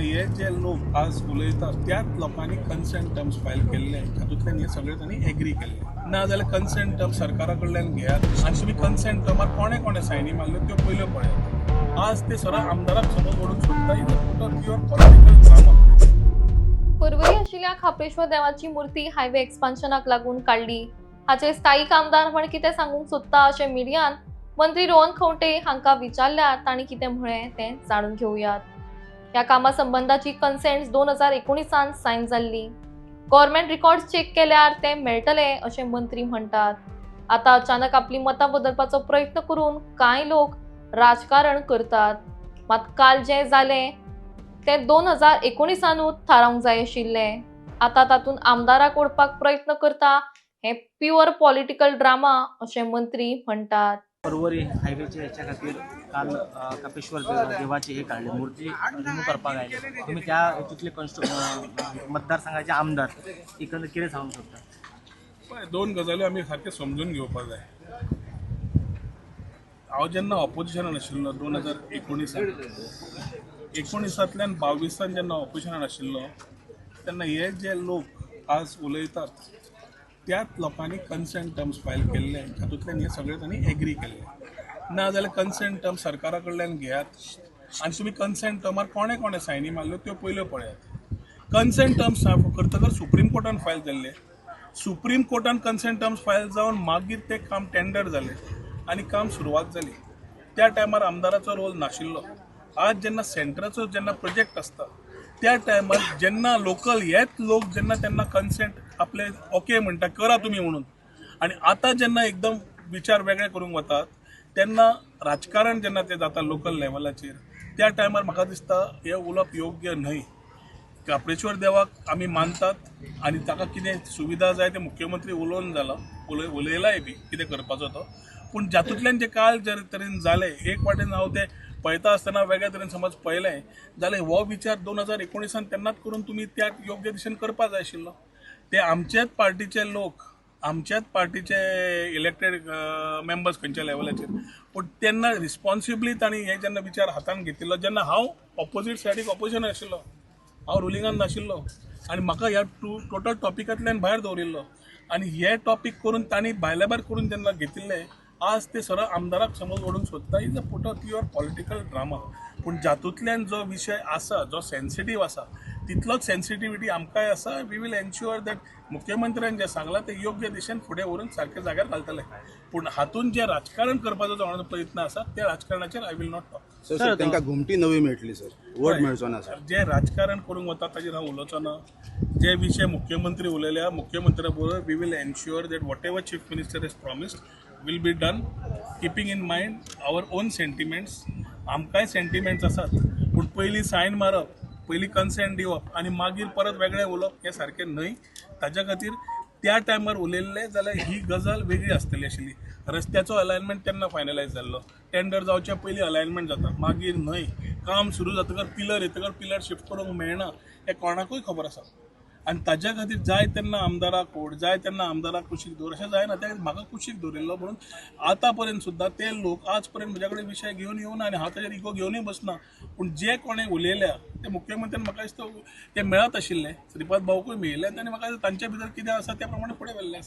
हे जे लोक आज उलयतात त्याच लोकांनी कन्सेंट टर्म्स फायल केल्ले, तातूंतल्यान हे सगळे तांणी एग्री केल्ले. ना जाल्यार कन्सेंट टर्म्स सरकारा कडल्यान घेयात आनी तुमी कन्सेंट टर्मार कोणे कोणे सायनी मारल्यो त्यो पयल्यो पळयात. आज ते सरळ आमदाराक समोर ओडून सोदता प्युअर पॉलिटिकल ड्रामा. पर्वरी आशिल्ल्या खापेश्वर देवाची मूर्ती हायवे एक्सपान्शनाक लागून काढली. हाचे स्थायिक आमदार म्हण कितें सांगूंक सोदता अशें मिडियान मंत्री रोहन खंवटे हांका विचारल्यार तांणी कितें म्हळें तें जाणून घेवयात. ह्या कामा संबंधाची कन्सेंट 2019 सायन जाल्ली. गव्हर्नमेंट रिकॉर्ड्स चेक केल्यार ते मेळटले अशें मंत्री म्हणटात. आता अचानक आपली मतां बदलपाचो प्रयत्न करून कांय लोक राजकारण करतात. मात काल जें जालें ते 2019 थारावंक जाय आशिल्लें. आता तातूंत आमदाराक ओडपाक प्रयत्न करता हे प्युअर पॉलिटिकल ड्रामा अशें मंत्री म्हणटात. पर्वरी हायवेचे ह्याच्या खातीर काल कापेश्वर देवाची हे काढले मूर्ती रिमूव करपाक आयले. तुम्ही त्या तिथले मतदारसंघाचे आमदार एकंदर कितें सांगूंक सोदता? पळय, दोन गजाली आमी सारके समजून घेवपाक जाय. हांव जेन्ना ऑपोजिशनान आशिल्लो 2019तल्यान 22 जेन्ना ऑपोजिशनान आशिल्लो तेन्ना हे जे लोक आज उलयतात त्याच लोकांनी कन्सेंट टर्म्स फायल केल्ले, तातूंतल्यान हे सगळे तांणी एग्री केल्ले. ना जाल्यार कन्सेंट टर्म्स सरकारा कडल्यान घेयात आनी तुमी कन्सेंट टर्मार कोणे कोणे सायनी मारल्यो त्यो पयल्यो पळयात. कन्सेंट टर्म्स करतकर सुप्रीम कोर्टान फायल जाल्ले. सुप्रीम कोर्टान कन्सेंट टर्म्स फायल जावन मागीर ते काम टेंडर जालें आनी काम सुरवात जाली. त्या टायमार आमदाराचो रोल नाशिल्लो. आज जेन्ना सेंटराचो जेन्ना प्रोजेक्ट आसता त्या टायमार जेन्ना लोकल हेच लोक जेन्ना तेन्ना कन्सेंट आपले ओके म्हणटा करा तुमी म्हणून, आनी आतां जेन्ना एकदम विचार वेगळे करूंक वतात तेन्ना राजकारण जेन्ना ते जाता लोकल लेवलाचेर त्या टायमार म्हाका दिसता हे उलोवप योग्य न्हय. कापेश्वर देवाक आमी मानतात आनी ताका कितें सुविधा जाय ते मुख्यमंत्री उलोवन जाला, उलयलाय बी कितें करपाचो तो. पूण जातूंतल्यान जे काल जे तरेन जालें एक वाटेन हांव ते पळयता आसतना वेगळ्या तरेन समज पळयलें जाल्यार हो विचार 2019 तेन्नाच करून तुमी त्या योग्य दिशेन करपाक जाय आशिल्लो. ते आमचेच पार्टीचे लोक, आमच्याच पार्टीचे इलेक्टेड मेंबर्स खंयच्या लेवलाचेर, पूण तेन्ना रिस्पॉन्सिबली तांणी हे जेन्ना विचार हातान घेतिल्लो जेन्ना हांव ऑपोजीट सायडीक ऑपोजिशन आशिल्लो, हांव रुलिंगान नाशिल्लो आनी म्हाका ह्या टोटल टॉपिकांतल्यान भायर दवरिल्लो आनी हे टॉपीक करून तांणी भायल्या भायर करून जेन्ना घेतिल्ले आज ते सरळ आमदाराक समोर ओडून सोदता. Is a pure political drama. पूण जातूंतल्यान जो विशय आसा जो सेन्सिटीव आसा तितलोच सेन्सिटिविटी आमकांय आसा. वी वील एन्श्युअर दॅट मुख्यमंत्र्यान जें सांगलां ते योग्य दिशेन फुडें व्हरून सारके जाग्यार घालतले. पूण हातूंत जे राजकारण करपाचो जो प्रयत्न आसा त्या राजकारणाचेर I will not talk. Sir तांकां घुमटी नवी मेळटली सर, वोट मेळचो ना सर. जे राजकारण करूंक वता ताजेर हांव उलोवचो ना. जे विशय मुख्यमंत्री उलयल्या मुख्यमंत्र्या बरोबर we will ensure that whatever chief minister has promised will be done keeping in mind our own sentiments. आमकांय सेंटिमेंट्स आसात पूण पयलीं सायन मारप, पयलीं कन्सेंट दिवप आनी मागीर परत वेगळें उलोवप हें सारकें न्हय. ताच्या खातीर त्या टायमार उलयल्लें जाल्यार ही गजाल वेगळी आसतली आशिल्ली. रस्त्याचो अलायनमेंट तेन्ना फायनलायज जाल्लो, टेंडर जावच्या पयलीं अलायनमेंट जाता, मागीर न्हय. काम सुरू जातकर पिलर येतकर पिलर शिफ्ट करूंक मेळना हें कोणाकूय खबर आसा. आनी ताच्या खातीर जाय तेन्ना आमदाराक ओड, जाय तेन्ना आमदाराक कुशीक दवर अशें जायना. त्या म्हाका कुशीक दवरिल्लो म्हणून आतां पर्यंत सुद्दां ते लोक आज पर्यंत म्हज्या कडेन विशय घेवन येवना आनी हांव ताचेर इगो घेवनूय बसना. पूण जे कोणें उलयल्या ते मुख्यमंत्र्यान म्हाका दिसता ते मेळत आशिल्ले, श्रीपाद भाऊकूय मेळिल्ले आनी म्हाका तांच्या भितर कितें आसा त्या प्रमाणे फुडें व्हेल्लें आसा.